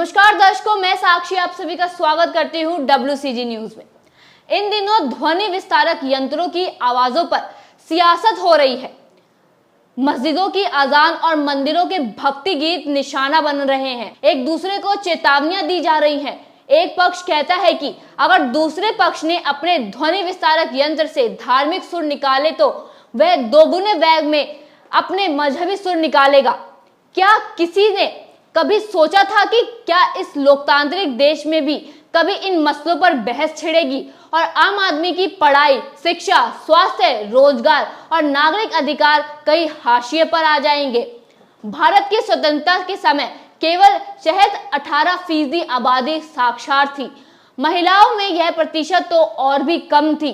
नमस्कार दर्शकों, मैं साक्षी आप सभी का स्वागत करती हूं WCG न्यूज में। इन दिनों ध्वनि विस्तारक यंत्रों की आवाजों पर सियासत हो रही है। मस्जिदों की अजान और मंदिरों के भक्ति गीत निशाना बन रहे हैं। एक दूसरे को चेतावनियां दी जा रही हैं। एक पक्ष कहता है कि अगर दूसरे पक्ष ने अपने ध्वनि विस्तारक यंत्र से धार्मिक सुर निकाले तो वह दोगुने वेग में अपने मजहबी सुर निकालेगा। क्या किसी ने कभी सोचा था कि क्या इस लोकतांत्रिक देश में भी कभी इन मसलों पर बहस छिड़ेगी और आम आदमी की पढ़ाई, शिक्षा, स्वास्थ्य, रोजगार और नागरिक अधिकार कई हाशिए पर आ जाएंगे। भारत की स्वतंत्रता के समय केवल 18% आबादी साक्षर थी। महिलाओं में यह प्रतिशत तो और भी कम थी।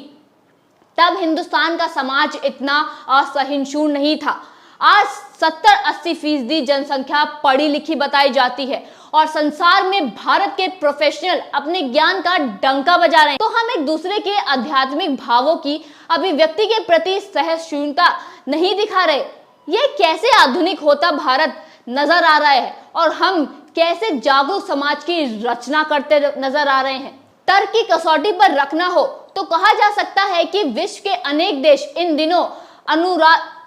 तब हिंदुस्तान का समाज इतना असहिष्णु नहीं था। आज 70-80% जनसंख्या पढ़ी लिखी बताई जाती है और संसार में भारत के प्रोफेशनल अपने ज्ञान का डंका बजा रहे हैं। तो हम एक दूसरे के आध्यात्मिक भावों की अभिव्यक्ति के प्रति सहिष्णुता नहीं दिखा रहे। ये कैसे आधुनिक होता भारत नजर आ रहा है और हम कैसे जागरूक समाज की रचना करते नजर आ रहे हैं। तर्क की कसौटी पर रखना हो तो कहा जा सकता है कि विश्व के अनेक देश इन दिनों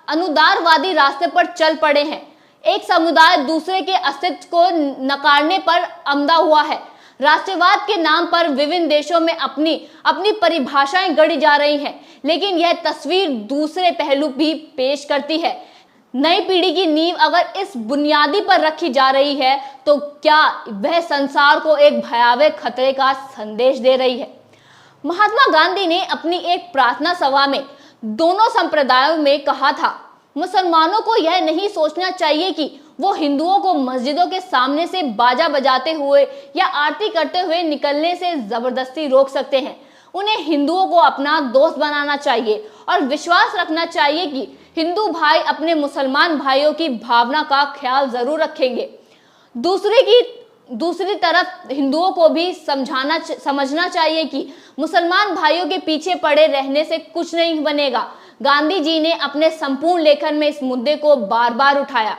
अनुदारवादी रास्ते पर चल पड़े हैं। एक समुदाय दूसरे के अस्तित्व को नकारने पर अमदा हुआ है। राष्ट्रवाद के नाम पर विभिन्न देशों में अपनी परिभाषाएं गढ़ी जा रही हैं, लेकिन यह तस्वीर दूसरे पहलू भी पेश करती है। नई पीढ़ी की नींव अगर इस बुनियादी पर रखी जा रही है तो क्या वह संसार को एक भयावह खतरे का संदेश दे रही है। महात्मा गांधी ने अपनी एक प्रार्थना सभा में दोनों संप्रदायों में कहा था, मुसलमानों को यह नहीं सोचना चाहिए कि वो हिंदुओं को मस्जिदों के सामने से बाजा बजाते हुए या आरती करते हुए निकलने से जबरदस्ती रोक सकते हैं। उन्हें हिंदुओं को अपना दोस्त बनाना चाहिए और विश्वास रखना चाहिए कि हिंदू भाई अपने मुसलमान भाइयों की भावना का ख्याल जरूर रखेंगे। दूसरी तरफ हिंदुओं को भी समझना चाहिए कि मुसलमान भाइयों के पीछे पड़े रहने से कुछ नहीं बनेगा। गांधी जी ने अपने संपूर्ण लेखन में इस मुद्दे को बार बार उठाया।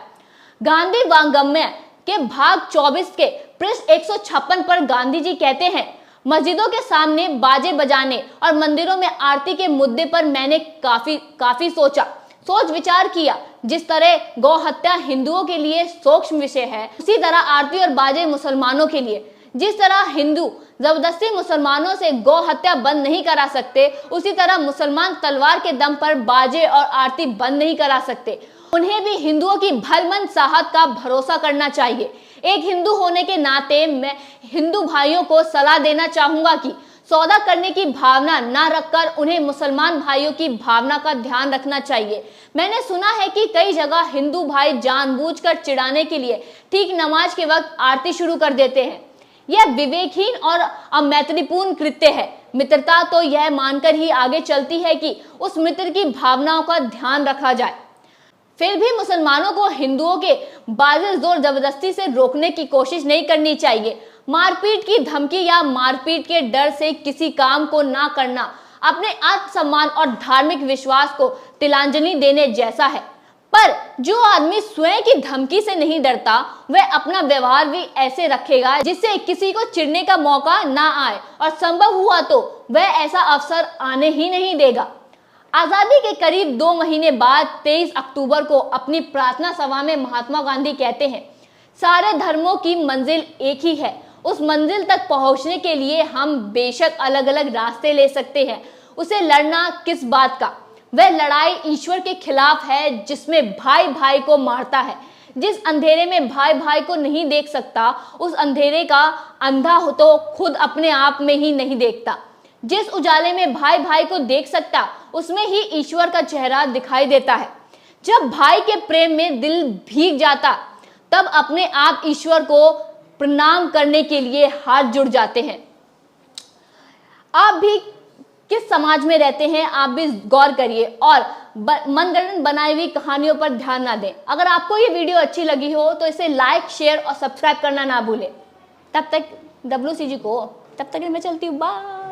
गांधी वांगमय के भाग 24 के पृष्ठ 156 पर गांधी जी कहते हैं, मस्जिदों के सामने बाजे बजाने और मंदिरों में आरती के मुद्दे पर मैंने काफी सोच विचार किया। जिस तरह गौ हत्या हिंदुओं के लिए सूक्ष्म विषय है, उसी तरह आरती और बाजे मुसलमानों के लिए। जिस तरह हिंदू जबरदस्ती मुसलमानों से गौ हत्या बंद नहीं करा सकते, उसी तरह मुसलमान तलवार के दम पर बाजे और आरती बंद नहीं करा सकते। उन्हें भी हिंदुओं की भलमन साहत का भरोसा करना चाहिए। एक हिंदू होने के नाते मैं हिंदू भाइयों को सलाह देना चाहूंगा कि सौदा करने की भावना न रखकर उन्हें मुसलमान भाइयों की भावना का ध्यान रखना चाहिए। मैंने सुना है कि कई जगह हिंदू भाई जानबूझकर चिढ़ाने के लिए ठीक नमाज के वक्त आरती शुरू कर देते हैं। यह विवेकहीन और अमैत्रीपूर्ण कृत्य है। मित्रता तो यह मानकर ही आगे चलती है कि उस मित्र की भावनाओं का ध्यान रखा जाए। फिर भी मुसलमानों को हिंदुओं के बाज़ जोर जबरदस्ती से रोकने की कोशिश नहीं करनी चाहिए। मारपीट की धमकी या मारपीट के डर से किसी काम को ना करना अपने आत्मसम्मान और धार्मिक विश्वास को तिलांजलि देने जैसा है। पर जो आदमी स्वयं की धमकी से नहीं डरता, वह अपना व्यवहार भी ऐसे रखेगा जिससे किसी को चिढ़ने का मौका ना आए और संभव हुआ तो वह ऐसा अवसर आने ही नहीं देगा। आजादी के करीब 2 महीने बाद 23 अक्टूबर को अपनी प्रार्थना सभा में महात्मा गांधी कहते हैं, सारे धर्मों की मंजिल एक ही है। उस मंजिल तक पहुंचने के लिए हम बेशक अलग अलग रास्ते ले सकते हैं। उसे लड़ना किस बात का? वह लड़ाई ईश्वर के खिलाफ है जिसमें भाई भाई को मारता है। जिस अंधेरे में भाई भाई को नहीं देख सकता, उस अंधेरे का अंधा हो तो खुद अपने आप में ही नहीं देखता। जिस उजाले में भाई भाई को देख सकता, उसमें ही ईश्वर का चेहरा दिखाई देता है। जब भाई के प्रेम में दिल भीग जाता, तब अपने आप ईश्वर को प्रणाम करने के लिए हाथ जुड़ जाते हैं। आप भी किस समाज में रहते हैं, आप भी गौर करिए और मनगढ़ंत बनाई हुई कहानियों पर ध्यान ना दें। अगर आपको ये वीडियो अच्छी लगी हो तो इसे लाइक, शेयर और सब्सक्राइब करना ना भूलें। तब तक मैं चलती हूँ। बाय।